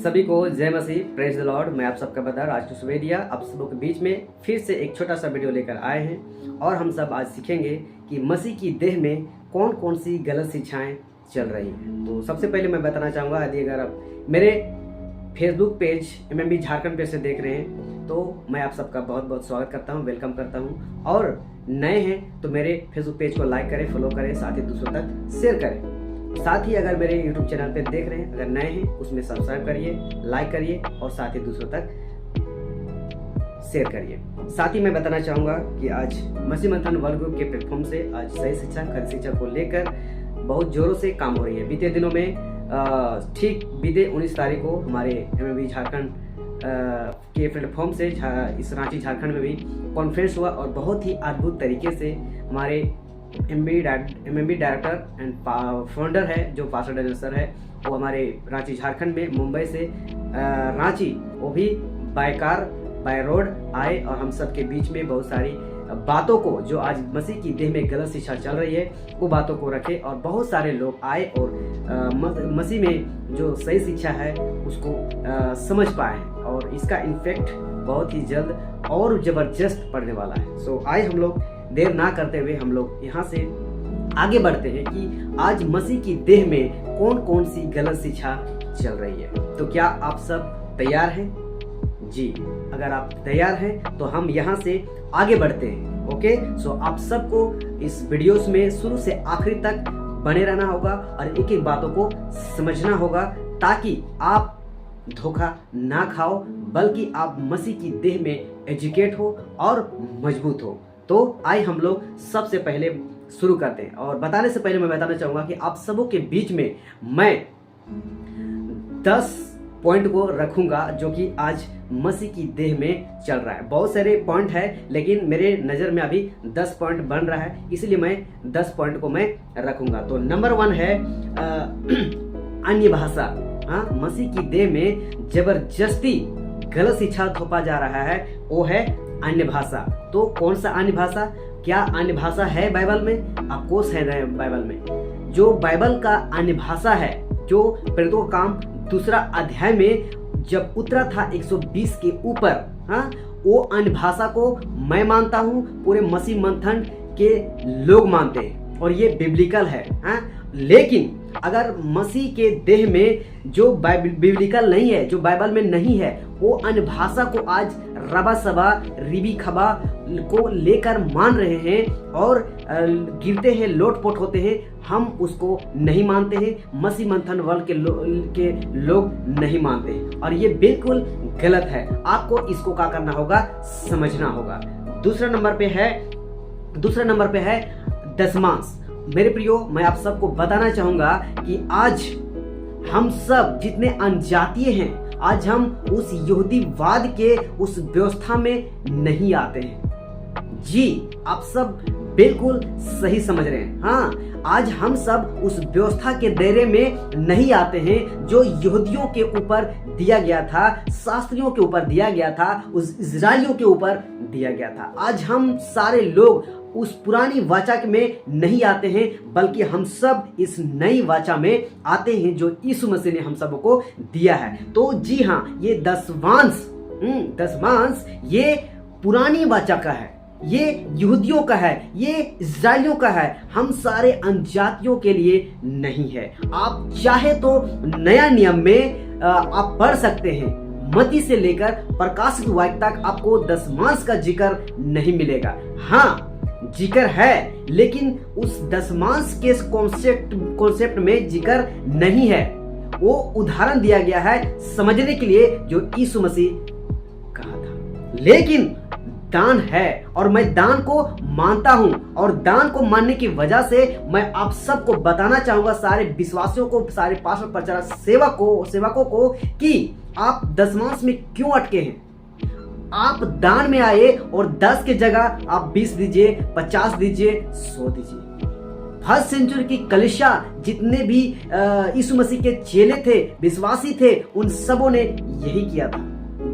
सभी को जय मसीह, प्रेज द लॉर्ड। मैं आप सबका बता राजू सुवेदिया आप सबों के बीच में फिर से एक छोटा सा वीडियो लेकर आए हैं और हम सब आज सीखेंगे कि मसीह की देह में कौन कौन सी गलत शिक्षाएं चल रही हैं। तो सबसे पहले मैं बताना चाहूँगा, यदि अगर आप मेरे फेसबुक पेज MMB झारखंड पे से देख रहे हैं तो मैं आप सबका बहुत बहुत स्वागत करता हूँ, वेलकम करता हूँ। और नए हैं तो मेरे फेसबुक पेज को लाइक करें, फॉलो करें, साथ ही दूसरों तक शेयर करें। साथ ही अगर मेरे YouTube चैनल पे देख रहे हैं, अगर नए हैं उसमें सब्सक्राइब करिए, लाइक करिए और साथ ही दूसरों तक शेयर करिए। साथ ही मैं बताना चाहूँगा कि आज मसीह मंथन वर्ल्ड ग्रुप के प्लेटफॉर्म से आज सही शिक्षा, खरी शिक्षा को लेकर बहुत जोरों से काम हो रही है। बीते दिनों में ठीक बीते 19 तारीख को हमारे MMB झारखंड के प्लेटफॉर्म से इस रांची झारखंड में भी कॉन्फ्रेंस हुआ और बहुत ही अद्भुत तरीके से हमारे MMB डायरेक्टर एंड फाउंडर है जो पास्टर डैनियल सर है, वो हमारे रांची झारखंड में मुंबई से रांची वो भी बाय रोड आए और हम सब के बीच में बहुत सारी बातों को जो आज मसीह की देह में गलत शिक्षा चल रही है वो बातों को रखे और बहुत सारे लोग आए और मसीह में जो सही शिक्षा है उसको समझ पाए और इसका इम्पैक्ट बहुत ही जल्द और जबरदस्त पड़ने वाला है। सो आए हम लोग देर ना करते हुए हम लोग यहाँ से आगे बढ़ते हैं कि आज मसीह की देह में कौन कौन सी गलत शिक्षा चल रही है। तो क्या आप सब तैयार हैं? जी, अगर आप तैयार हैं तो हम यहाँ से आगे बढ़ते हैं। ओके, सो आप सबको इस वीडियोस में शुरू से आखिरी तक बने रहना होगा और एक एक बातों को समझना होगा ताकि आप धोखा ना खाओ, बल्कि आप मसीह की देह में एजुकेट हो और मजबूत हो। तो आइए हम लोग सबसे पहले शुरू करते हैं और बताने से पहले मैं बताना चाहूँगा कि आप सबों के बीच में मैं 10 पॉइंट को रखूंगा जो कि आज मसीह की देह में चल रहा है। बहुत सारे पॉइंट है लेकिन मेरे नज़र में अभी 10 पॉइंट बन रहा है, इसलिए मैं 10 पॉइंट को मैं रखूंगा। तो नंबर 1 है अन्य भाषा। हाँ, मसीह की देह में जबरदस्ती गलत शिक्षा थोपा जा रहा है, वो है अन्य भाषा। तो कौन सा अन्य भाषा? क्या अन्य भाषा है बाइबल में? ऑफकोर्स है बाइबल में। जो बाइबल का अन्य भाषा है, जो प्रेरितों का काम 2 अध्याय में जब उतरा था 120 के ऊपर, हाँ, वो अन्य भाषा को मैं मानता हूँ, पूरे मसीह मंथन के लोग मानते हैं और ये बिब्लिकल है। हाँ, लेकिन अगर मसीह के देह में जो बिब्लिकल नहीं है, जो बाइबल में नहीं है, वो अन्य भाषा को आज रबा सबा रिबी खबा को लेकर मान रहे हैं और गिरते हैं, लोटपोट होते हैं, हम उसको नहीं मानते हैं। मसीह मंथन वर्ल्ड के लोग नहीं मानते हैं और ये बिल्कुल गलत है। आपको इसको क्या करना होगा? समझना होगा। दूसरा नंबर पे है दशमांश। मेरे प्रियो, मैं आप सबको बताना चाहूंगा कि आज हम सब जितने अनजातीय हैं, आज हम उस यहूदीवाद के उस व्यवस्था में नहीं आते हैं। जी, आप सब बिल्कुल सही समझ रहे हैं। हाँ, आज हम सब उस व्यवस्था के दायरे में नहीं आते हैं जो यहूदियों के ऊपर दिया गया था, शास्त्रियों के ऊपर दिया गया था, उस इजराइलियों के ऊपर दिया गया था। आज हम सारे लोग उस पुरानी वाचा में नहीं आते हैं, बल्कि हम सब इस नई वाचा में आते हैं जो यीशु मसीह ने हम सबको दिया है। तो जी हाँ, ये दशमांश ये पुरानी वाचा का है, ये यहूदियों का है, ये इजराइलियों का है, हम सारे अनजातियों के लिए नहीं है। आप चाहे तो नया नियम में आप पढ़ सकते हैं, मत्ती से लेकर प्रकाशित वाक्य तक आपको दशमांश का जिक्र नहीं मिलेगा। हाँ, जिक्र है लेकिन उस दशमांश के कॉन्सेप्ट में जिक्र नहीं है। वो उदाहरण दिया गया है समझने के लिए जो यीशु मसीह कहा था। लेकिन दान है और मैं दान को मानता हूं और दान को मानने की वजह से मैं आप सबको बताना चाहूंगा, सारे विश्वासियों को, सारे पास्टर प्रचारक सेवकों को कि आप दशमांश में क्यों अटके हैं। आप दान में आए और 10 की जगह आप 20 दीजिए, 50 दीजिए, 100 दीजिए। फर्स्ट सेंचुरी की कलीसिया जितने भी यीशु मसीह के चेले थे, विश्वासी थे, उन सबों ने यही किया था।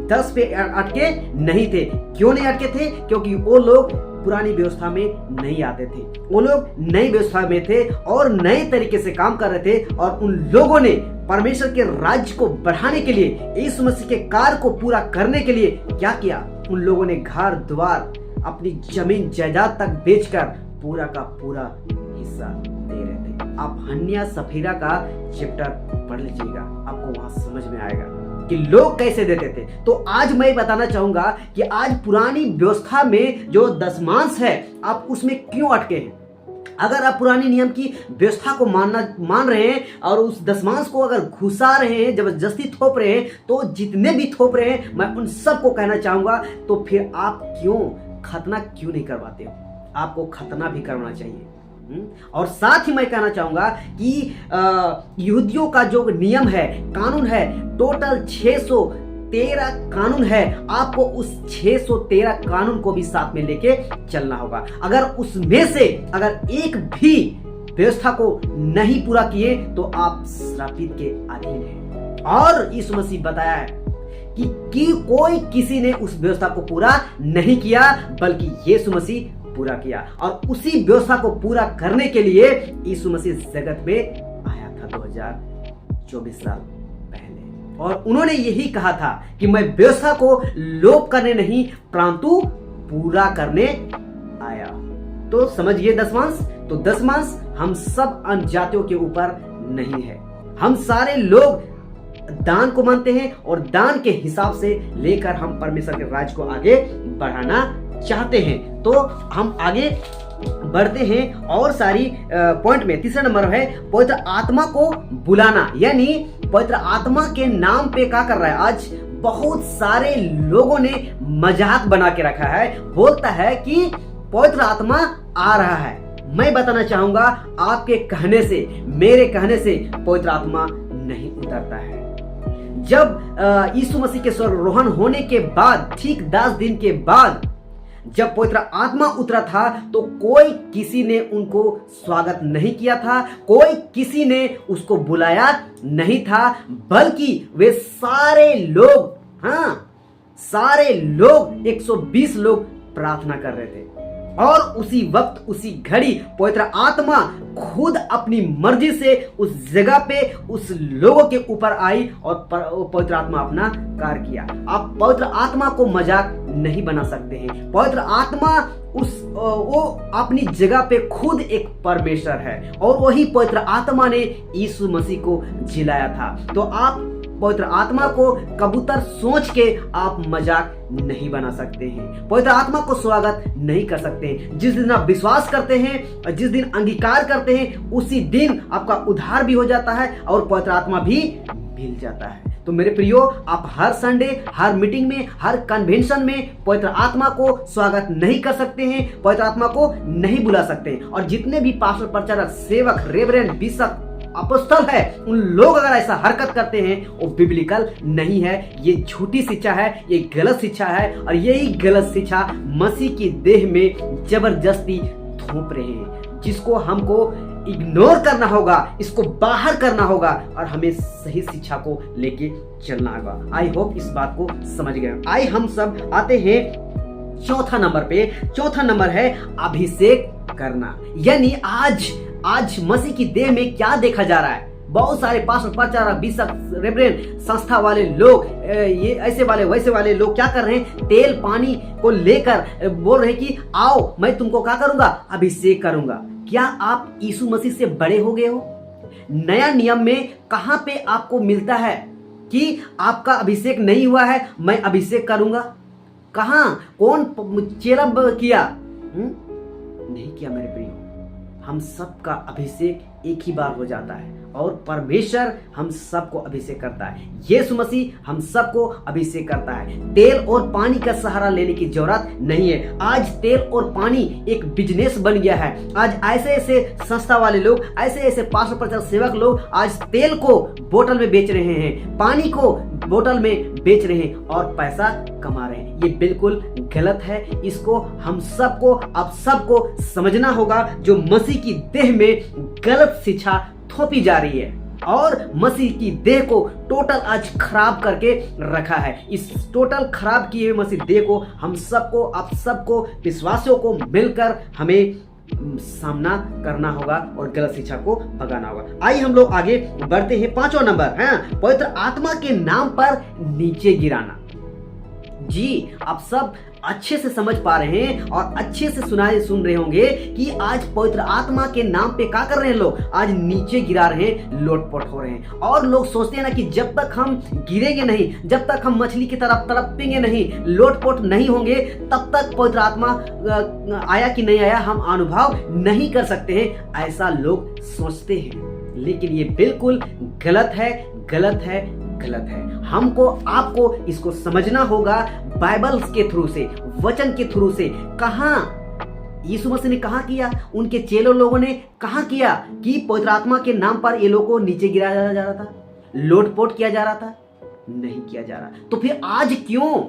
10 पे अटके नहीं थे। क्यों नहीं अटके थे? क्योंकि वो लोग पुरानी व्यवस्था में नहीं आते थे। वो लोग नई व्यवस्था में थे और नए तरीके से काम कर रहे थे, और उन लोगों ने परमेश्वर के राज्य को बढ़ाने के लिए, यीशु मसीह के कार्य को पूरा करने के लिए क्या किया? उन लोगों ने घर द्वार, अपनी जमीन जायदाद तक बेचकर पूरा का पूरा हिस्सा दे रहे थे। आप हन्निया सफीरा का चैप्टर पढ़ लीजिएगा, आपको वहां समझ में आएगा कि लोग कैसे देते थे। तो आज मैं बताना चाहूंगा कि आज पुरानी व्यवस्था में जो दशमांश है, आप उसमें क्यों अटके हैं। अगर आप पुरानी नियम की व्यवस्था को मान रहे हैं और उस दशमांश को अगर घुसा रहे हैं, जबरदस्ती थोप रहे हैं, तो जितने भी थोप रहे हैं, मैं उन सबको कहना चाहूंगा, तो फिर आप क्यों खतना क्यों नहीं करवाते हो? आपको खतना भी करना चाहिए। और साथ ही मैं कहना चाहूंगा कि यहूदियों का जो नियम है, कानून है, टोटल 613 कानून है। आपको उस 613 कानून को भी साथ में लेके चलना होगा। अगर उसमें से अगर एक भी व्यवस्था को नहीं पूरा किए तो आप श्रापित के अधीन हैं। और यीशु मसीह बताया है कि कोई किसी ने उस व्यवस्था को पूरा नहीं किया, बल्कि यीशु मसीह पूरा किया। और उसी व्यवस्था को पूरा करने के लिए यीशु मसीह जगत में आया था 2024 साल पहले, और उन्होंने यही कहा था कि मैं व्यवस्था को लोप करने नहीं परंतु पूरा करने आया। तो समझिए दशमांश, तो दशमांश हम सब अन्य जातियों के ऊपर नहीं है। हम सारे लोग दान को मानते हैं और दान के हिसाब से लेकर हम परमेश्वर के राज्य को आगे बढ़ाना चाहते हैं। तो हम आगे बढ़ते हैं और सारी पॉइंट में। तीसरा नंबर है पवित्र आत्मा को बुलाना, यानी पवित्र आत्मा के नाम पे क्या कर रहा है? आज बहुत सारे लोगों ने मजाक बना के रखा है, बोलता है कि पवित्र आत्मा आ रहा है। मैं बताना चाहूंगा, आपके कहने से, मेरे कहने से पवित्र आत्मा नहीं उतरता है। जब यीशु मसीह के स्वर्गारोहण होने के बाद ठीक 10 दिन के बाद जब पवित्र आत्मा उतरा था, तो कोई किसी ने उनको स्वागत नहीं किया था, कोई किसी ने उसको बुलाया नहीं था, बल्कि वे सारे लोग, सारे लोग 120 लोग प्रार्थना कर रहे थे। और उसी वक्त, उसी घड़ी पवित्र आत्मा खुद अपनी मर्जी से उस जगह पे उस लोगों के ऊपर आई और पवित्र आत्मा अपना कार्य किया। आप पवित्र आत्मा को मजाक नहीं बना सकते हैं। पवित्र आत्मा वो अपनी जगह पे खुद एक परमेश्वर है, और वही पवित्र आत्मा ने यीशु मसीह को जिलाया था। तो आप पवित्र आत्मा को कबूतर सोच के आप मजाक नहीं बना सकते हैं, पवित्र आत्मा को स्वागत नहीं कर सकते। जिस दिन आप विश्वास करते हैं और जिस दिन अंगीकार करते हैं, उसी दिन आपका उद्धार भी हो जाता है और पवित्र आत्मा भी मिल जाता है। तो मेरे प्रियो, आप हर संडे, हर मीटिंग में, हर कन्वेंशन में पवित्र आत्मा को स्वागत नहीं कर सकते हैं, पवित्र आत्मा को नहीं बुला सकते। और जितने भी पास्टर, प्रचारक, सेवक, रेवरेंड, बिशप, अपोस्तल है, उन लोग अगर ऐसा हरकत करते हैं, वो बिब्लिकल नहीं है। ये झूठी शिक्षा है, ये गलत शिक्षा है, और यही गलत शिक्षा मसीह की देह में जबरदस्ती थोप रहे हैं, जिसको हमको इग्नोर करना होगा, इसको बाहर करना होगा, और हमें सही शिक्षा को लेके चलना होगा। आई होप इस बात को समझ गए। आई हम सब आते हैं चौथा नंबर पे। चौथा नंबर है अभिषेक करना। यानी आज मसीह की देह में क्या देखा जा रहा है? बहुत सारे पास्टर, प्रचारक, बिशप, रेवरेंड, संस्था वाले लोग, ये ऐसे वाले वैसे वाले लोग क्या कर रहे हैं? तेल पानी को लेकर बोल रहे हैं कि आओ मैं तुमको क्या करूंगा? अभिषेक करूंगा। क्या आप यीशु मसीह से बड़े हो गए हो? नया नियम में कहां पे आपको मिलता है कि आपका अभिषेक नहीं हुआ है, मैं अभिषेक करूंगा? कहां? कौन चेरब किया? नहीं किया मेरे प्रियो। हम सबका अभिषेक एक ही बार हो जाता है, और परमेश्वर हम सबको अभिषेक करता है। यीशु मसीह हम सबको अभिषेक करता है। तेल और पानी का सहारा लेने की जरूरत नहीं है। आज तेल और पानी एक बिजनेस बन गया है। आज ऐसे ऐसे संस्था वाले लोग, ऐसे ऐसे पास्टर, प्रचारक, सेवक लोग आज तेल को बोतल में बेच रहे हैं, पानी को बोतल में बेच रहे हैं और पैसा कमा रहे हैं। ये बिल्कुल गलत है। इसको हम सबको, आप सबको समझना होगा। जो मसीह की देह में गलत शिक्षा थोपी जा रही है, और मसीह की देह को टोटल आज खराब करके रखा है। इस टोटल खराब किए हुए मसीह देह को हम सबको, आप सबको, विश्वासियों को मिलकर हमें सामना करना होगा और गलत शिक्षा को भगाना होगा। आइए हम लोग आगे बढ़ते हैं। 5वां नंबर है पवित्र आत्मा के नाम पर नीचे गिराना। जी, आप सब अच्छे से समझ पा रहे हैं और अच्छे से सुन रहे होंगे कि आज पवित्र आत्मा के नाम पे क्या कर रहे हैं लोग, आज नीचे गिरा रहे हैं, लोटपोट हो रहे हैं। और लोग सोचते हैं ना कि जब तक हम गिरेंगे नहीं, जब तक हम मछली की तरफ तड़पेंगे नहीं, लोटपोट नहीं होंगे, तब तक पवित्र आत्मा आया कि नहीं आया हम अनुभव नहीं कर सकते हैं, ऐसा लोग सोचते हैं। लेकिन ये बिल्कुल गलत है, गलत है, गलत है। हमको, आपको इसको समझना होगा बाइबल के थ्रू से, वचन के थ्रू से। कहाँ यीशु मसीह ने कहा किया, उनके चेलों लोगों ने कहा किया कि पवित्र आत्मा के नाम पर ये लोगों को नीचे गिराया जा रहा था, लोटपोट किया जा रहा था? नहीं किया जा रहा। तो फिर आज क्यों?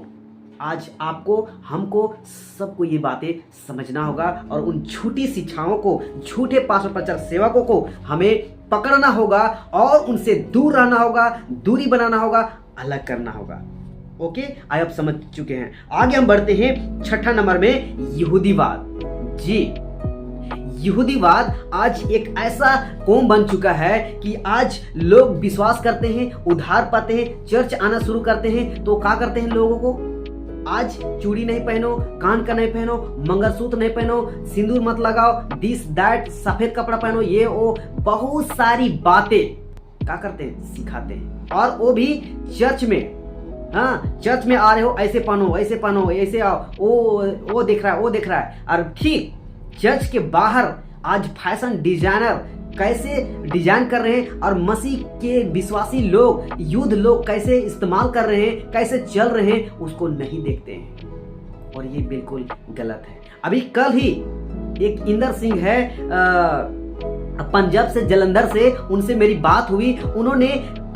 आज आपको, हमको, सबको ये बातें समझना होगा और उन झूठी शिक्षाओं को, झूठे पास्टर प्रचारक सेवकों को हमें पकड़ना होगा और उनसे दूर रहना होगा, दूरी बनाना होगा, अलग करना होगा। ओके, आइए आप समझ चुके हैं। आगे हम बढ़ते हैं 6ठा नंबर में, यहूदीवाद। जी, यहूदीवाद आज एक ऐसा कौम बन चुका है कि आज लोग विश्वास करते हैं, उद्धार पाते हैं, चर्च आना शुरू करते हैं, तो क्या करते हैं लोगों को, आज चूड़ी नहीं पहनो, कान का नहीं पहनो, मंगलसूत्र नहीं पहनो, सिंदूर मत लगाओ, दिस दैट, सफेद कपड़ा पहनो, ये वो बहुत सारी बातें क्या करते हैं, सिखाते हैं। और वो भी चर्च में। हाँ, चर्च में आ रहे हो, ऐसे पहनो, ऐसे पहनो, ऐसे आओ, वो दिख रहा है, वो दिख रहा है। और ठीक चर्च के बाहर आज फैशन डिजाइनर कैसे डिजाइन कर रहे हैं और मसीह के विश्वासी लोग, युद्ध लोग कैसे इस्तेमाल कर रहे हैं, कैसे चल रहे हैं, उसको नहीं देखते हैं। और ये बिल्कुल गलत है। अभी कल ही एक इंदर सिंह है पंजाब से, जलंधर से, उनसे मेरी बात हुई। उन्होंने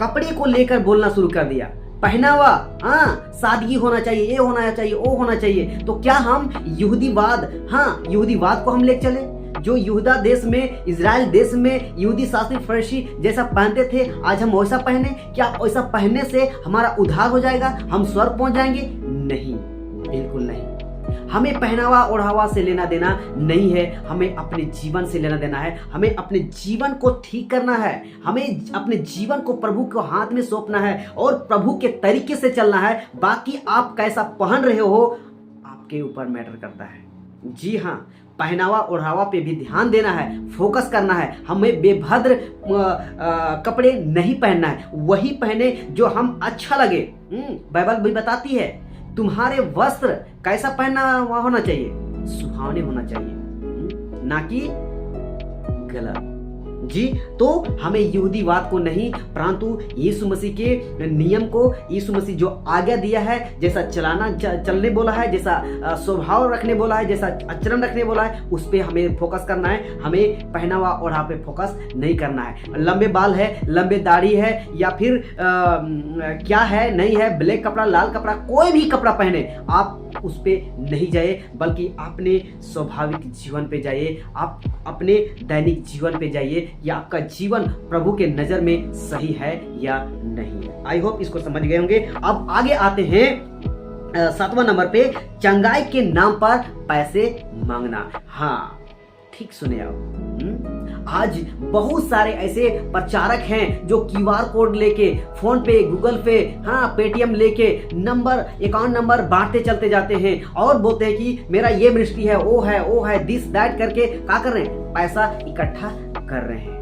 कपड़े को लेकर बोलना शुरू कर दिया, पहनावा, हाँ, सादगी होना चाहिए, ये होना चाहिए, वो होना चाहिए। तो क्या हम यहूदीवाद, हाँ, यहूदीवाद को हम ले चले? जो यहूदा देश में, इजराइल देश में यहूदी शास्त्री फरीसी जैसा पहनते थे, आज हम वैसा पहने? क्या वैसा पहनने से हमारा उद्धार हो जाएगा, हम स्वर्ग पहुंच जाएंगे? नहीं, बिल्कुल नहीं। हमें पहनावा ओढ़ावा से लेना देना नहीं है, हमें अपने जीवन से लेना देना है। हमें अपने जीवन को ठीक करना है, हमें अपने जीवन को प्रभु के हाथ में सौंपना है और प्रभु के तरीके से चलना है। बाकी आप कैसा पहन रहे हो आपके ऊपर मैटर करता है। जी हाँ, पहनावा ओढ़ावा पे भी ध्यान देना है, फोकस करना है। हमें बेभद्र कपड़े नहीं पहनना है, वही पहने जो हम अच्छा लगे। बाइबल भी बताती है तुम्हारे वस्त्र कैसा पहनना होना चाहिए, सुहावने होना चाहिए, ना कि गलत। जी, तो हमें यहूदीवाद को नहीं, परंतु यीशु मसीह के नियम को, यीशु मसीह जो आज्ञा दिया है, जैसा चलने बोला है, जैसा स्वभाव रखने बोला है, जैसा आचरण रखने बोला है, उस पे हमें फोकस करना है। हमें पहनावा ओढ़ा पे फोकस नहीं करना है। लंबे बाल है, लंबे दाढ़ी है, या फिर क्या है नहीं है, ब्लैक कपड़ा, लाल कपड़ा, कोई भी कपड़ा पहने, आप उस पे नहीं जाइए, बल्कि अपने स्वाभाविक जीवन पे जाइए, आप अपने दैनिक जीवन पे जाइए, या आपका जीवन प्रभु के नजर में सही है या नहीं है। आई होप इसको समझ गए होंगे। अब आगे आते हैं 7वां नंबर पे, चंगाई के नाम पर पैसे मांगना। हाँ, ठीक सुने आप। आज बहुत सारे ऐसे प्रचारक हैं जो क्यूआर कोड लेके, फोन पे, गूगल पे, हाँ, पेटीएम लेके नंबर, अकाउंट नंबर बांटते चलते जाते हैं और बोलते हैं कि मेरा ये मिनिस्ट्री है, वो है, दिस दैट करके क्या कर रहे हैं, पैसा इकट्ठा कर रहे हैं।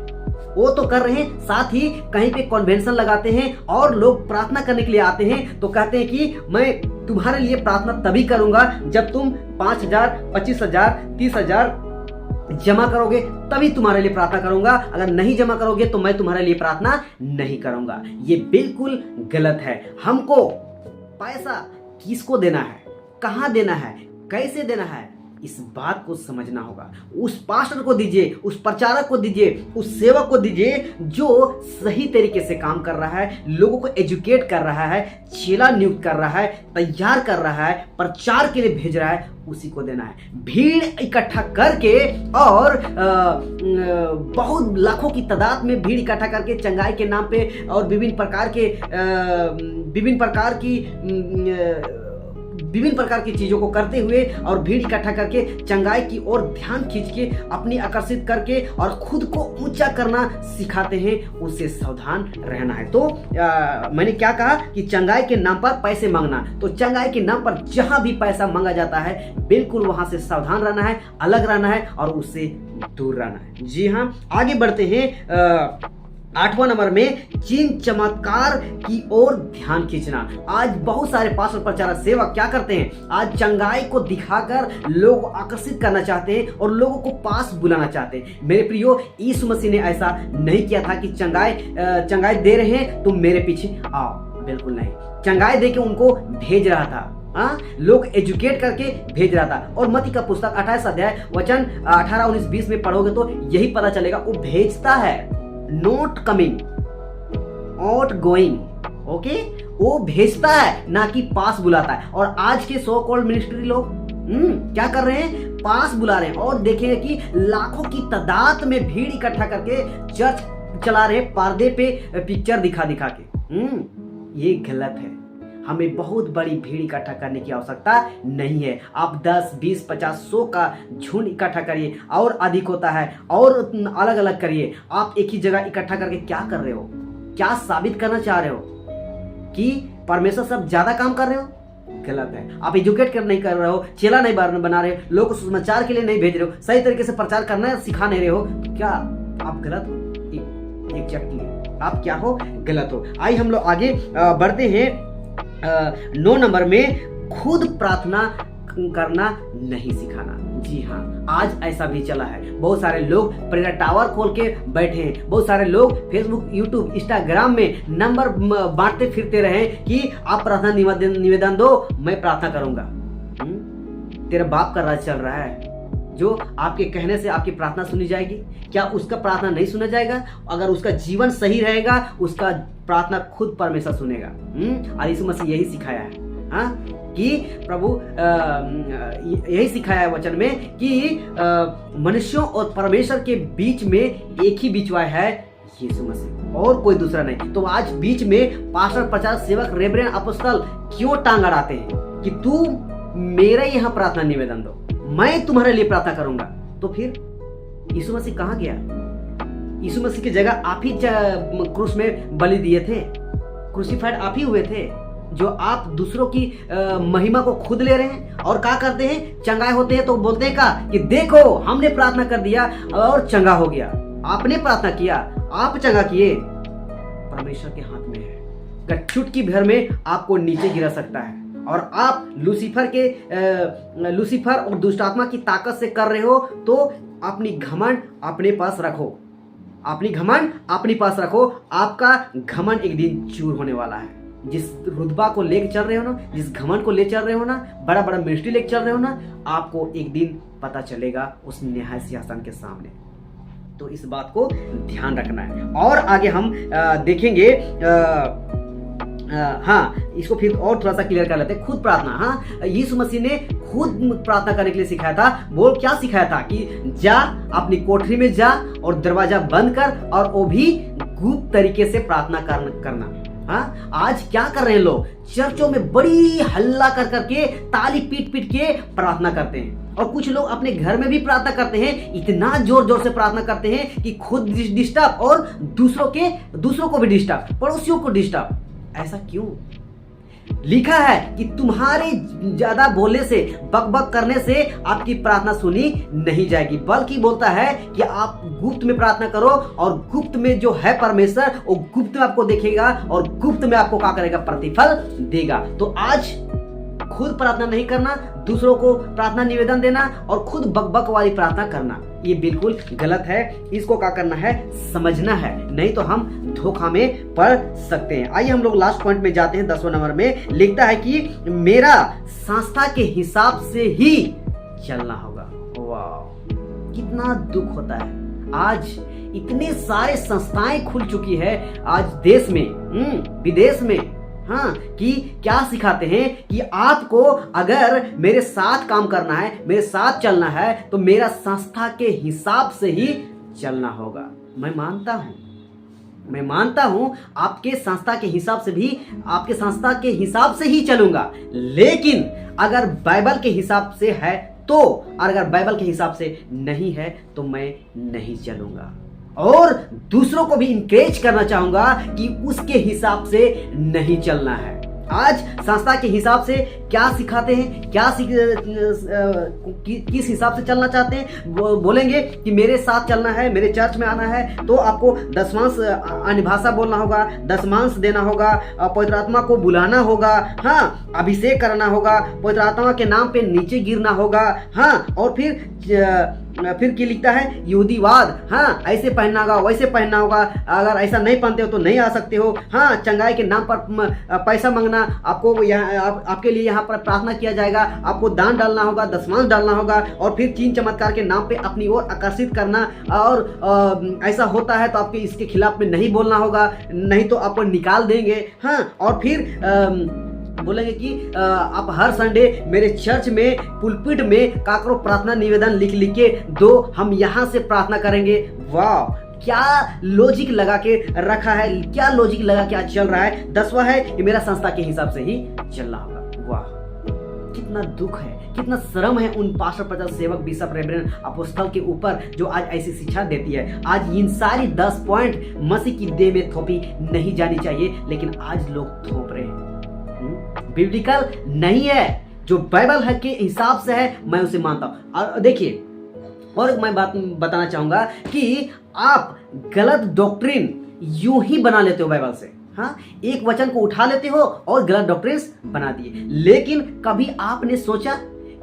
वो तो कर रहे हैं, साथ ही कहीं पे कन्वेंशन लगाते हैं और लोग प्रार्थना करने के लिए आते हैं, तो कहते हैं कि मैं तुम्हारे लिए प्रार्थना तभी करूंगा जब तुम 5,000, 25,000, 30,000 जमा करोगे, तभी तुम्हारे लिए प्रार्थना करूंगा। अगर नहीं जमा करोगे तो मैं तुम्हारे लिए प्रार्थना नहीं करूंगा। ये बिल्कुल गलत है। हमको पैसा किसको देना है, कहां देना है, कैसे देना है, इस बात को समझना होगा। उस पास्टर को दीजिए, उस प्रचारक को दीजिए, उस सेवक को दीजिए जो सही तरीके से काम कर रहा है, लोगों को एजुकेट कर रहा है, चेला नियुक्त कर रहा है, तैयार कर रहा है, प्रचार के लिए भेज रहा है, उसी को देना है। भीड़ इकट्ठा करके और बहुत लाखों की तादाद में भीड़ इकट्ठा करके चंगाई के नाम पे और विभिन्न प्रकार की चीजों को करते हुए और भीड़ इकट्ठा करके चंगाई की ओर ध्यान खींच के अपनी आकर्षित करके और खुद को ऊंचा करना सिखाते हैं, उससे सावधान रहना है। तो मैंने क्या कहा कि चंगाई के नाम पर पैसे मांगना, तो चंगाई के नाम पर जहां भी पैसा मांगा जाता है बिल्कुल वहां से सावधान रहना है, अलग रहना है और उससे दूर रहना है। जी हाँ, आगे बढ़ते हैं। 8वां नंबर में चिन्ह चमत्कार की ओर ध्यान खींचना। आज बहुत सारे पास्टर प्रचारक सेवक क्या करते हैं, आज चंगाई को दिखाकर लोगों को आकर्षित करना चाहते हैं और लोगों को पास बुलाना चाहते हैं। मेरे प्रियो, यीशु मसीह ने ऐसा नहीं किया था कि चंगाई दे रहे हैं तुम मेरे पीछे आओ, बिल्कुल नहीं। चंगाई दे के उनको भेज रहा था, लोग एजुकेट करके भेज रहा था। और मत्ती का पुस्तक 28 अध्याय वचन 18, 19, 20 में पढ़ोगे तो यही पता चलेगा, वो भेजता है, not coming, out going. Okay, वो भेजता है ना कि पास बुलाता है। और आज के सो कॉल्ड मिनिस्ट्री लोग क्या कर रहे हैं, पास बुला रहे हैं। और देखेंगे कि लाखों की तादाद में भीड़ इकट्ठा करके चर्च चला रहे हैं, पर्दे पे पिक्चर दिखा के। ये गलत है। हमें बहुत बड़ी भीड़ इकट्ठा करने की आवश्यकता नहीं है। आप 10, 20, 50, 100 का झुंड इकट्ठा करिए, और अधिक होता है, और अलग अलग करिए। आप एक ही जगह इकट्ठा करके क्या कर रहे हो? क्या साबित करना चाह रहे हो कि परमेश्वर सब ज्यादा काम कर रहे हो? गलत है। आप एजुकेट नहीं कर रहे हो, चेला नहीं बना रहे हो, लोगों को सुसमाचार के लिए नहीं भेज रहे हो, सही तरीके से प्रचार करना सिखा नहीं रहे हो, क्या आप गलत हो? एग्जैक्टली आप क्या हो? गलत हो। आइए हम लोग आगे बढ़ते हैं। 9 नंबर में खुद प्रार्थना करना नहीं सिखाना। जी हाँ, आज ऐसा भी चला है। बहुत सारे लोग प्रेयर टावर खोल के बैठे हैं, बहुत सारे लोग फेसबुक, यूट्यूब, इंस्टाग्राम में नंबर बांटते फिरते रहे कि आप प्रार्थना निवेदन दो, मैं प्रार्थना करूंगा। तेरा बाप का राज चल रहा है, जो आपके कहने से आपकी प्रार्थना सुनी जाएगी? क्या उसका प्रार्थना नहीं सुना जाएगा? अगर उसका जीवन सही रहेगा, उसका प्रार्थना खुद परमेश्वर सुनेगा। और यीशु मसीह यही सिखाया है, कि प्रभु यही सिखाया है वचन में कि मनुष्यों और परमेश्वर के बीच में एक ही बिचवा है, यीशु मसीह, और कोई दूसरा नहीं। तो आज बीच में पास्टर, प्रचारक, सेवक, रेवरेंड, अपोस्तल क्यों टांग अड़ाते हैं कि तू मेरे यहाँ प्रार्थना निवेदन दो, मैं तुम्हारे लिए प्रार्थना करूंगा? तो फिर यीशु मसीह कहाँ गया? यीशु मसीह की जगह आप ही क्रूस में बलि दिए थे, क्रूसिफाइड आप ही हुए थे, जो आप दूसरों की महिमा को खुद ले रहे हैं। और क्या करते हैं, चंगाई होते हैं तो बोलते हैं कि देखो हमने प्रार्थना कर दिया और चंगा हो गया। आपने प्रार्थना किया, आप चंगा किए, परमेश्वर के हाथ में है। चुटकी भर में आपको नीचे गिरा सकता है, और आप लूसीफर और दुष्टात्मा की ताकत से कर रहे हो, तो अपनी घमंड अपने पास रखो, आपका घमंड एक दिन चूर होने वाला है। जिस रुतबा को लेकर चल रहे हो ना, जिस घमंड को ले चल रहे हो ना, बड़ा बड़ा मिनिस्ट्री लेकर चल रहे हो ना, आपको एक दिन पता चलेगा उस न्याय सिंहासन के सामने। तो इस बात को ध्यान रखना है। और आगे हम देखेंगे, इसको फिर और थोड़ा सा क्लियर कर लेते हैं। खुद प्रार्थना, यीशु मसीह ने खुद प्रार्थना करने के लिए सिखाया था। बोल क्या सिखाया था कि जा अपनी कोठरी में जा और दरवाजा बंद कर, और वो भी गुप्त तरीके से प्रार्थना करना। आज क्या कर रहे हैं लोग, चर्चों में बड़ी हल्ला कर करके, ताली पीट पीट के प्रार्थना करते हैं, और कुछ लोग अपने घर में भी प्रार्थना करते हैं, इतना जोर जोर से प्रार्थना करते हैं कि खुद डिस्टर्ब और दूसरों को भी डिस्टर्ब, पड़ोसियों को डिस्टर्ब। ऐसा क्यों? लिखा है कि तुम्हारे ज्यादा बोलने से, बकबक करने से आपकी प्रार्थना सुनी नहीं जाएगी, बल्कि बोलता है कि आप गुप्त में प्रार्थना करो, और गुप्त में जो है परमेश्वर, वो गुप्त में आपको देखेगा और गुप्त में आपको क्या करेगा, प्रतिफल देगा। तो आज खुद प्रार्थना नहीं करना, दूसरों को प्रार्थना निवेदन देना और खुद बकबक वाली प्रार्थना करना, ये बिल्कुल गलत है। इसको क्या करना है, समझना है, नहीं तो हम धोखा में पड़ सकते हैं। आइए हम लोग लास्ट पॉइंट में जाते हैं। 10वां नंबर में लिखता है कि मेरा संस्था के हिसाब से ही चलना होगा। वाह, कितना दुख होता है। आज इतने सारे संस्थाएं खुल चुकी है आज देश में, विदेश में, हाँ, कि क्या सिखाते हैं कि आपको अगर मेरे साथ काम करना है, मेरे साथ चलना है, तो मेरा संस्था के हिसाब से ही चलना होगा। मैं मानता हूं आपके संस्था के हिसाब से भी, आपके संस्था के हिसाब से ही चलूंगा, लेकिन अगर बाइबल के हिसाब से है तो, अगर बाइबल के हिसाब से नहीं है तो मैं नहीं चलूंगा। और दूसरों को भी इंकरेज करना चाहूंगा कि उसके हिसाब से नहीं चलना है। आज संस्था के हिसाब से क्या सिखाते हैं, किस हिसाब से चलना चाहते हैं, बोलेंगे कि मेरे साथ चलना है, मेरे चर्च में आना है तो आपको दशमांश अन्य भाषा बोलना होगा, दशमांश देना होगा, पवित्र आत्मा को बुलाना होगा, हाँ, अभिषेक करना होगा, पवित्र आत्मा के नाम पे नीचे गिरना होगा, हाँ, और फिर क्या लिखता है, यहूदीवाद, हाँ, ऐसे पहनना होगा, वैसे पहनना होगा, अगर ऐसा नहीं पहनते हो तो नहीं आ सकते हो, हाँ, चंगाई के नाम पर पैसा मांगना, आपको आपके लिए यहाँ पर प्रार्थना किया जाएगा, आपको दान डालना होगा, दशमांश डालना होगा, और फिर चीन चमत्कार के नाम पे अपनी ओर आकर्षित करना, और ऐसा होता है तो आपके इसके खिलाफ में नहीं बोलना होगा, नहीं तो आपको निकाल देंगे, हाँ, और फिर बोलेंगे कि आप हर संडे मेरे चर्च में पुलपिट में काकरो प्रार्थना निवेदन लिख के दो, हम यहाँ से प्रार्थना करेंगे। वाह, क्या लॉजिक लगा के रखा है, क्या लॉजिक लगा के आज चल रहा है। 10वां है कि मेरा संस्था के हिसाब से ही चलना होगा। वाह, कितना दुख है, कितना शर्म है उन पास्टर, प्रचारक, सेवक, बिशप, रेवरेंड, अपोस्तल के ऊपर जो आज ऐसी शिक्षा देती है। आज इन सारी 10 पॉइंट मसीह की देह में थोपी नहीं जानी चाहिए, लेकिन आज लोग थोप रहे हैं। बिब्लिकल नहीं है, जो बाइबल है के हिसाब से है मैं उसे मानता हूं। और देखिए, और मैं बात बताना चाहूंगा कि आप गलत डॉक्ट्रिन यूं ही बना लेते हो बाइबल से, हाँ, एक वचन को उठा लेते हो और गलत डॉक्ट्रिन बना दिए। लेकिन कभी आपने सोचा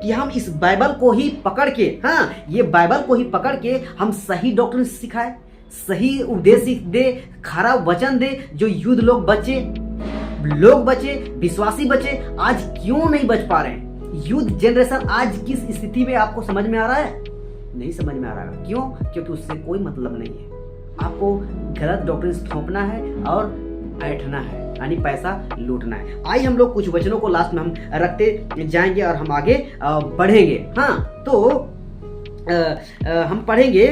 कि हम इस बाइबल को ही पकड़ के, हाँ, ये बाइबल को ही पकड़ के हम सही डॉक्ट्रिन सिखाए, सही उपदेश दे, खरा वचन दे, जो युद्ध लोग बचे, विश्वासी बचे। आज क्यों नहीं बच पा रहे हैं? युद्ध जनरेशन आज किस स्थिति में आपको समझ में आ रहा है? नहीं समझ में आ रहा है। क्यों? क्योंकि उससे कोई मतलब नहीं है। आपको गलत डॉक्ट्रिन थोपना है और बैठना है, यानी पैसा लूटना है। आइए हम लोग कुछ वचनों को लास्ट में हम रखते जाएंगे और हम आगे बढ़ेंगे। हाँ, तो हम पढ़ेंगे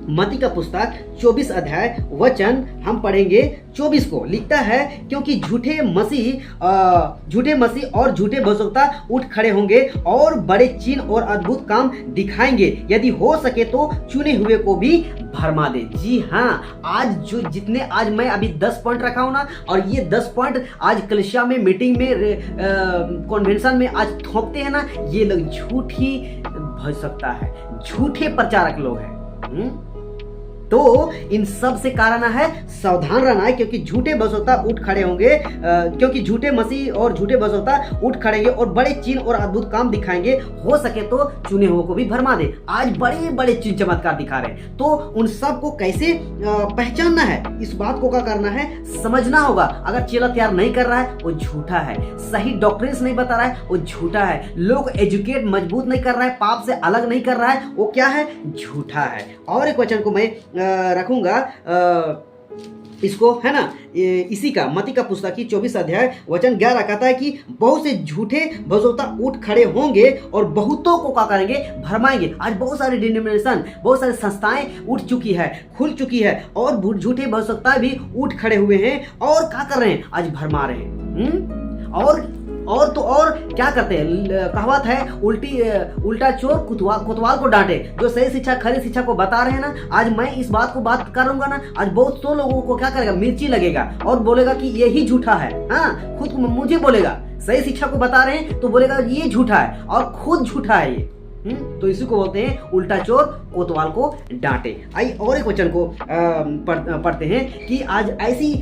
मत्ती का पुस्तक 24 अध्याय वचन हम पढ़ेंगे 24 को। लिखता है, क्योंकि झूठे मसीह और झूठे भविष्यवक्ता उठ खड़े होंगे और बड़े चिन्ह और अद्भुत काम दिखाएंगे, यदि हो सके तो चुने हुए को भी भरमा दे। जी हाँ, आज जो जितने आज मैं अभी 10 पॉइंट रखा हूं ना, और ये 10 पॉइंट आज कलिसिया में, मीटिंग में, कॉन्वेंशन में आज थोपते हैं ना, ये लोग झूठी भविष्यवक्ता है, झूठे प्रचारक लोग हैं। तो इन सब से कारण है सावधान रहना है, क्योंकि झूठे भविष्यवक्ता उठ खड़े होंगे, क्योंकि झूठे मसीह और झूठे भविष्यवक्ता उठ खड़ेंगे और बड़े चिन्ह और अद्भुत काम दिखाएंगे, हो सके तो चुने हुए को भी भरमा दे। आज बड़े बड़े चिन्ह चमत्कार दिखा रहे हैं, तो उन सब को कैसे पहचानना है, इस बात को क्या करना है, समझना होगा। अगर चेला तैयार नहीं कर रहा है वो झूठा है, सही डॉक्ट्रिन्स नहीं बता रहा है वो झूठा है, लोग एजुकेट मजबूत नहीं कर रहा है, पाप से अलग नहीं कर रहा है, वो क्या है, झूठा है। और एक वचन को मैं रखूंगा, इसको है ना, इसी का मत्ती का पुस्तक की 24 अध्याय वचन 11 कहता है कि बहुत से झूठे भविष्यवक्ता उठ खड़े होंगे और बहुतों को क्या करेंगे, भरमाएंगे। आज बहुत सारे डिनोमिनेशन, बहुत सारी संस्थाएं उठ चुकी है, खुल चुकी है, और झूठे भविष्यवक्ता भी उठ खड़े हुए हैं और क्या कर रहे हैं, आज भरमा रहे हैं। और तो और क्या करते हैं, कहावत है, उल्टा चोर कोतवाल को डांटे। जो सही शिक्षा, खरी शिक्षा को बता रहे हैं ना, आज मैं इस बात को बात करूंगा ना, आज बहुत सौ लोगों को क्या करेगा, मिर्ची लगेगा और बोलेगा कि ये ही झूठा है। हाँ, खुद मुझे बोलेगा, सही शिक्षा को बता रहे हैं तो बोलेगा ये झूठा है और खुद झूठा है ये। तो इसी को बोलते हैं उल्टा चोर कोतवाल को डांटे। आइए और एक वचन को पढ़ते हैं कि आज ऐसी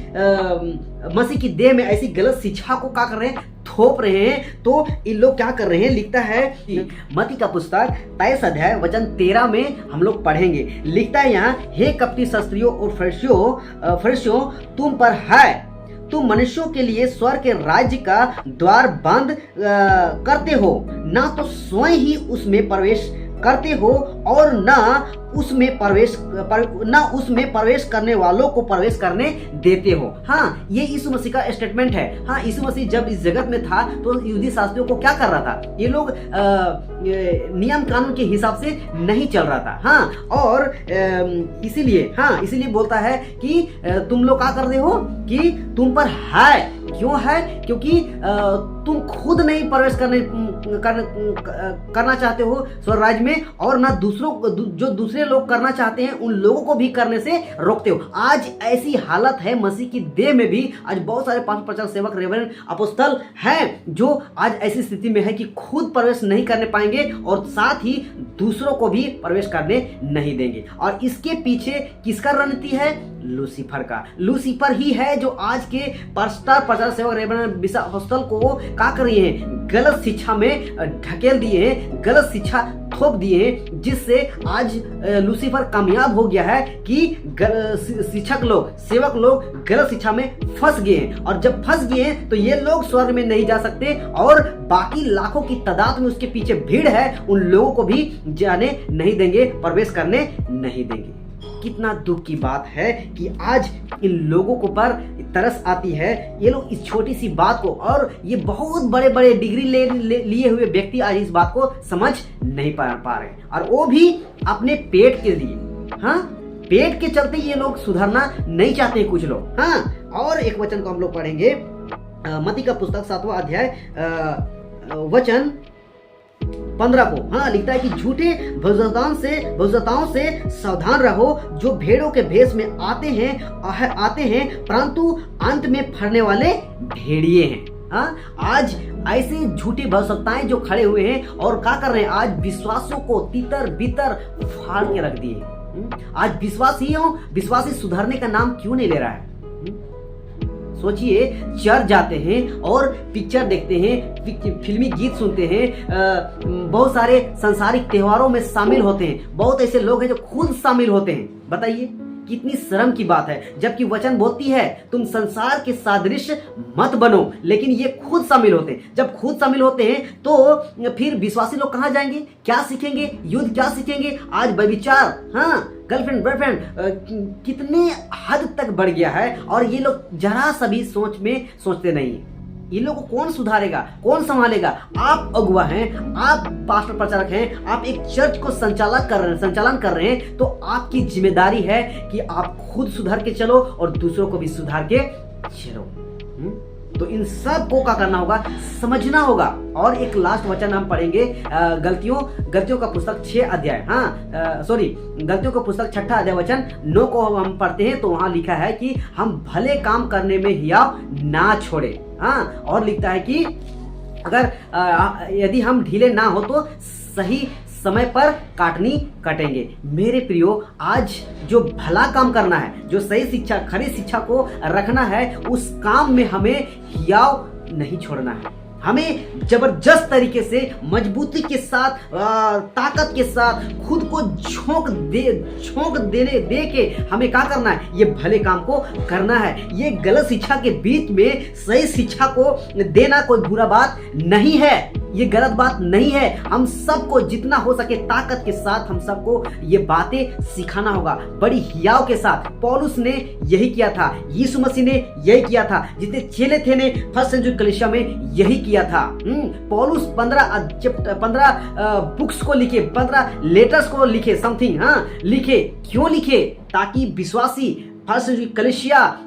मसीह की देह में ऐसी गलत शिक्षा को क्या कर रहे हैं, थोप रहे हैं। तो इन लोग क्या कर रहे हैं, लिखता है मत्ती का पुस्तक 23 अध्याय वचन 13 में हम लोग पढ़ेंगे। लिखता है यहाँ, हे कपटी शास्त्रियों और फरीसियों, तुम पर है, तुम मनुष्यों के लिए स्वर्ग के राज्य का द्वार बंद करते हो, ना तो स्वयं ही उसमें प्रवेश करते हो और ना उसमें प्रवेश करने वालों को प्रवेश करने देते हो। हाँ, ये यीशु मसीह का स्टेटमेंट है। हाँ, यीशु मसीह जब इस जगत में था तो यहूदी शास्त्रियों को क्या कर रहा था? ये लोग नियम कानून के हिसाब से नहीं चल रहा था। हाँ, और इसीलिए बोलता है कि तुम लोग क्या कर रहे हो कि तुम पर है। क्यों है? क्योंकि तुम खुद नहीं प्रवेश करना चाहते हो स्वर्ग राज्य में, और ना जो दूसरे लोग करना चाहते हैं उन लोगों को भी करने से रोकते हो। आज ऐसी हालत है मसीह की देह में भी। आज बहुत सारे पास्टर, प्रचारक, सेवक, रेवरेंड, अपोस्तल हैं जो आज ऐसी स्थिति में है कि खुद प्रवेश नहीं करने पाएंगे और साथ ही दूसरों को भी प्रवेश करने नहीं देंगे। और इसके पीछे किसका रणनीति है? लूसीफर का। लूसीफर ही है जो आज के पास्टर, प्रचारक, सेवक, रेवरेंड, अपोस्तल को क्या कर रही है? गलत शिक्षा में ढकेल दिए हैं, गलत शिक्षा थोप दिए हैं, जिससे आज लूसीफर कामयाब हो गया है कि शिक्षक लोग, सेवक लोग गलत शिक्षा में फंस गए हैं। और जब फंस गए हैं तो ये लोग स्वर्ग में नहीं जा सकते और बाकी लाखों की तादाद में उसके पीछे भीड़ है, उन लोगों को भी जाने नहीं देंगे, प्रवेश करने नहीं देंगे। कितना दुख की बात है कि आज इन लोगों को पर तरस आती है। ये लोग इस छोटी सी बात को, और ये बहुत बड़े बड़े डिग्री लिए हुए व्यक्ति आज इस बात को समझ नहीं पा रहे, और वो भी अपने पेट के लिए। हाँ, पेट के चलते ये लोग सुधरना नहीं चाहते कुछ लोग। हाँ, और एक वचन को हम लोग पढ़ेंगे, मत्ती का पुस्तक 7वां अध्याय वचन 15 को। हाँ, लिखता है कि झूठे भविष्यवक्ताओं से सावधान रहो, जो भेड़ों के भेष में आते हैं परंतु अंत में फरने वाले भेड़िए हैं। हाँ, आज ऐसे झूठे भविष्यवक्ताएं जो खड़े हुए हैं और क्या कर रहे हैं? आज विश्वासों को तितर बितर फाड़ के रख दिए। आज विश्वासी सुधरने का नाम क्यों नहीं ले रहा है? सोचिए, चर्च जाते हैं और पिक्चर देखते हैं, फिल्मी गीत सुनते हैं, बहुत सारे सांसारिक त्योहारों में शामिल होते हैं। बहुत ऐसे लोग हैं जो खुद शामिल होते हैं। बताइए कितनी शर्म की बात है, जबकि वचन बोलती है तुम संसार के सादृश्य मत बनो, लेकिन ये खुद शामिल होते हैं। जब खुद शामिल होते हैं तो फिर विश्वासी लोग कहाँ जाएंगे? क्या सीखेंगे? युद्ध क्या सीखेंगे? आज व्यभिचार, हाँ, गर्लफ्रेंड बॉयफ्रेंड कितने हद तक बढ़ गया है, और ये लोग जरा सा भी सोचते नहीं है। ये लोगों को कौन सुधारेगा, कौन संभालेगा? आप अगुवा हैं, आप पास्टर, प्रचारक हैं, आप एक चर्च को संचालन कर रहे हैं, तो आपकी जिम्मेदारी है कि आप खुद सुधर के चलो और दूसरों को भी सुधार के चलो। तो इन सब को क्या करना होगा? समझना होगा। और एक लास्ट वचन हम पढ़ेंगे, गलतियों का पुस्तक 6 अध्याय, गलतियों का पुस्तक 6 अध्याय वचन 9 को हम पढ़ते हैं। तो वहां लिखा है कि हम भले काम करने में हियाव ना छोड़े। हाँ, और लिखता है कि अगर यदि हम ढीले ना हो तो सही समय पर काटनी कटेंगे। मेरे प्रियो, आज जो भला काम करना है, जो सही शिक्षा, खरी शिक्षा को रखना है, उस काम में हमें हियाव नहीं छोड़ना है। हमें जबरदस्त तरीके से, मजबूती के साथ, ताकत के साथ खुद को झोंक दे के हमें क्या करना है? ये भले काम को करना है। ये गलत शिक्षा के बीच में सही शिक्षा को देना कोई बुरा बात नहीं है, ये गलत बात नहीं है। हम सबको जितना हो सके ताकत के साथ हम सबको ये बातें सिखाना होगा, बड़ी हियाव के साथ। पौलुस ने यही किया था, यीशु मसीह ने यही किया था, जितने चेले थे ने फर्स्ट सेंचुरी कलीसिया में यही किया था। पौलुस 15 बुक्स को लिखे, 15 लेटर्स को लिखे, समथिंग लिखे। क्यों लिखे? ताकि विश्वासी फर्स्ट सेंचुरी कलीसिया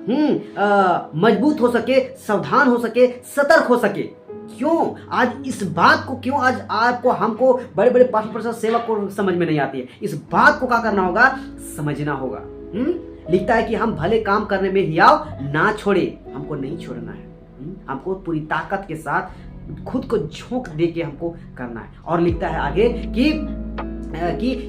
मजबूत हो सके, सावधान हो सके, सतर्क हो सके। क्यों आज इस बात को, क्यों आज आपको, हमको, बड़े बड़े पास्टर, सेवक को समझ में नहीं आती है? इस बात को क्या करना होगा? समझना होगा। लिखता है कि हम भले काम करने में हियाव ना छोड़े, हमको नहीं छोड़ना है। हमको पूरी ताकत के साथ खुद को झोंक दे के हमको करना है। और लिखता है आगे कि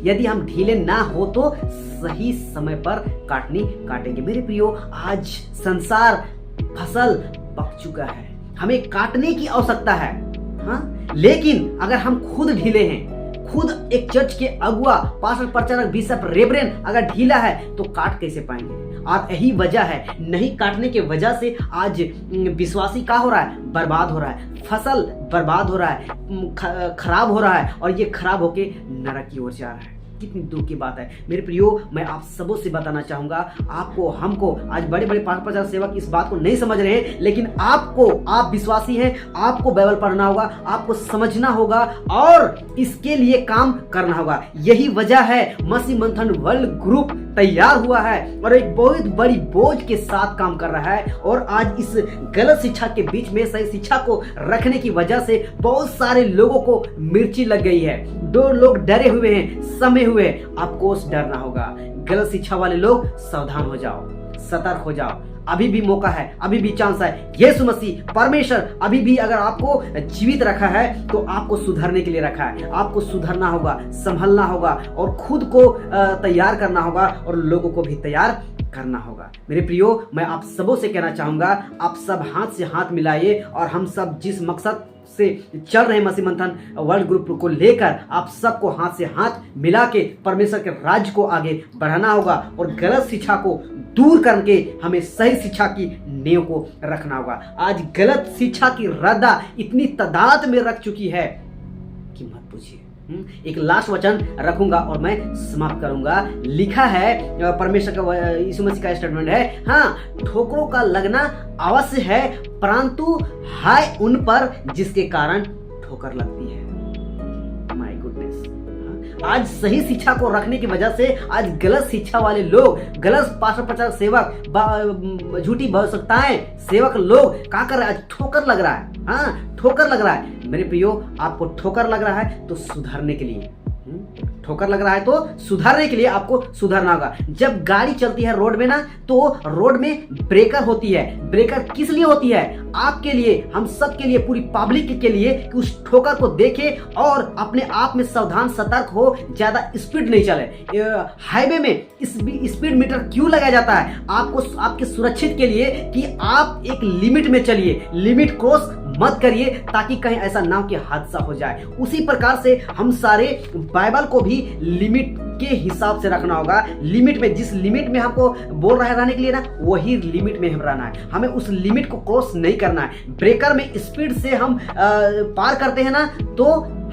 यदि हम ढीले ना हो तो सही समय पर काटेंगे। मेरे प्रियो, आज संसार फसल पक चुका है, हमें काटने की आवश्यकता है। हाँ, लेकिन अगर हम खुद ढीले हैं, खुद एक चर्च के अगुआ, पास्टर, प्रचारक, बिशप, रेवरेंड अगर ढीला है तो काट कैसे पाएंगे? और यही वजह है, नहीं काटने के वजह से आज विश्वासी क्या हो रहा है? बर्बाद हो रहा है, फसल बर्बाद हो रहा है, खराब हो रहा है, और ये खराब होके नरक की ओर जा रहा है। कितनी दुख की बात है मेरे प्रियो। मैं आप सबों से बताना चाहूंगा, आपको, हमको, आज बड़े बड़े पास्टर, प्रचारक, सेवक इस बात को नहीं समझ रहे हैं, लेकिन आपको, आप विश्वासी हैं, आपको बाइबल पढ़ना होगा, आपको समझना होगा और इसके लिए काम करना होगा। यही वजह है मसीह मंथन वर्ल्ड ग्रुप तैयार हुआ है और एक बहुत बड़ी बोझ के साथ काम कर रहा है। और आज इस गलत शिक्षा के बीच में सही शिक्षा को रखने की वजह से बहुत सारे लोगों को मिर्ची लग गई है। दो लोग डरे हुए हैं, समे हुए। आपको डरना होगा। गलत शिक्षा वाले लोग सावधान हो जाओ, सतर्क हो जाओ। अभी भी मौका है, अभी भी चांस है। यीशु मसीह परमेश्वर अभी भी अगर आपको जीवित रखा है तो आपको सुधरने के लिए रखा है। आपको सुधरना होगा, संभलना होगा और खुद को तैयार करना होगा और लोगों को भी तैयार करना होगा। मेरे प्रियो, मैं आप सबों से कहना चाहूंगा, आप सब हाथ से हाथ मिलाइए और हम सब जिस मकसद से चल रहे मसीह मंथन वर्ल्ड ग्रुप को लेकर, आप सबको हाथ से हाथ मिला के परमेश्वर के राज्य को आगे बढ़ाना होगा और गलत शिक्षा को दूर करके हमें सही शिक्षा की नींव को रखना होगा। आज गलत शिक्षा की रद्दा इतनी तादाद में रख चुकी है कि मत पूछिए। एक लास्ट वचन रखूंगा और मैं समाप्त करूंगा। लिखा है परमेश्वर का, यीशु मसीह का स्टेटमेंट है, हाँ, ठोकरों का लगना अवश्य है, परंतु हाय उन पर जिसके कारण ठोकर लगती है। माय गुडनेस, आज सही शिक्षा को रखने की वजह से आज गलत शिक्षा वाले लोग, गलत पास्टर, प्रचारक, सेवक, झूठी भविष्यवक्ताएं, सेवक लोग क्या कर रहे हैं? आज ठोकर लग रहा है। हाँ, ठोकर लग रहा है। मेरे प्रियो, आपको ठोकर लग रहा है तो सुधरने के लिए, ठोकर लग रहा है तो सुधारने के लिए आपको सुधरना होगा। जब गाड़ी चलती है रोड में ना, तो रोड में ब्रेकर होती है। ब्रेकर किस लिए होती है? आपके लिए, हम सब के लिए, पूरी पब्लिक के लिए, कि उस ठोकर को देखे और अपने आप में सावधान, सतर्क हो, ज्यादा स्पीड नहीं चले। हाईवे में स्पीड मीटर क्यों लगाया जाता है? आपको, आपके सुरक्षित के लिए कि आप एक लिमिट में चलिए, लिमिट क्रॉस मत करिए, ताकि कहीं ऐसा ना हो कि हादसा हो जाए। उसी प्रकार से हम सारे बाइबल को भी लिमिट के हिसाब से रखना होगा। लिमिट में, जिस लिमिट में हमको बोल रहा है रहने के लिए ना, वही लिमिट में हम रहना है। हमें उस लिमिट को क्रॉस नहीं करना है। ब्रेकर में स्पीड से हम पार करते हैं ना, तो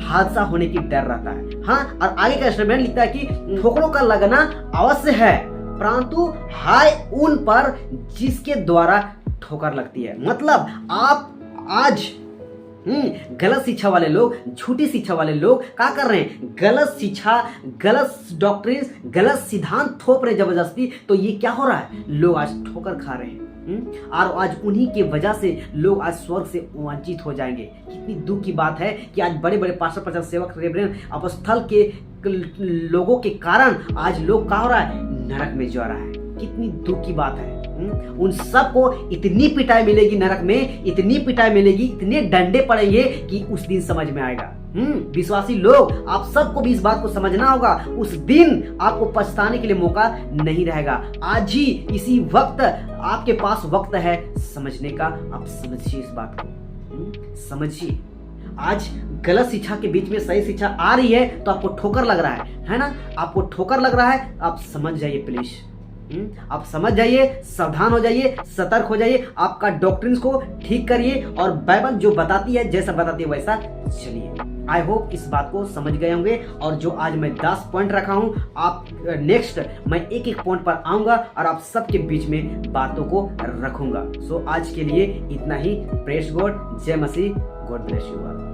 हादसा होने की डर रहता है। हाँ, और आगे का स्टेटमेंट लिखता है कि ठोकरों का लगना अवश्य है, परंतु हाय उन पर जिसके द्वारा ठोकर लगती है। मतलब आप आज गलत शिक्षा वाले लोग, झूठी शिक्षा वाले लोग क्या कर रहे हैं? गलत शिक्षा, गलत डॉक्ट्रिन, गलत सिद्धांत थोप रहे जबरदस्ती। तो ये क्या हो रहा है? लोग आज ठोकर खा रहे हैं और आज उन्हीं की वजह से लोग आज स्वर्ग से वंचित हो जाएंगे। कितनी दुख की बात है कि आज बड़े बड़े पास्टर, प्रचारक, सेवक, रेवरेंड, अपस्थल के लोगों के कारण आज लोग क्या हो रहा है? नरक में जा रहा है। कितनी दुख की बात है। उन सबको इतनी पिटाई मिलेगी नरक में, इतनी पिटाई मिलेगी, इतने डंडे पड़ेंगे कि उस दिन समझ में आएगा। विश्वासी लोग, आप सबको भी इस बात को समझना होगा। उस दिन आपको पछताने के लिए मौका नहीं रहेगा। आज ही इसी वक्त आपके पास वक्त है समझने का। आप समझिए इस बात को, समझिए। आज गलत शिक्षा के बीच में सही शिक्षा आ रही है तो आपको ठोकर लग रहा है ना? आपको ठोकर लग रहा है, आप समझ जाइए प्लीज। आप समझ जाइए, सावधान हो जाइए, सतर्क हो जाइए, आपका डॉक्ट्रिन्स को ठीक करिए और बाइबल जो बताती है, जैसा बताती है वैसा चलिए। आई होप इस बात को समझ गए होंगे। और जो आज मैं 10 पॉइंट रखा हूं, आप नेक्स्ट मैं एक एक पॉइंट पर आऊंगा और आप सबके बीच में बातों को रखूंगा। सो आज के लिए इतना ही। प्रेज गॉड, जय मसीह, गॉड ब्लेस यू ऑल।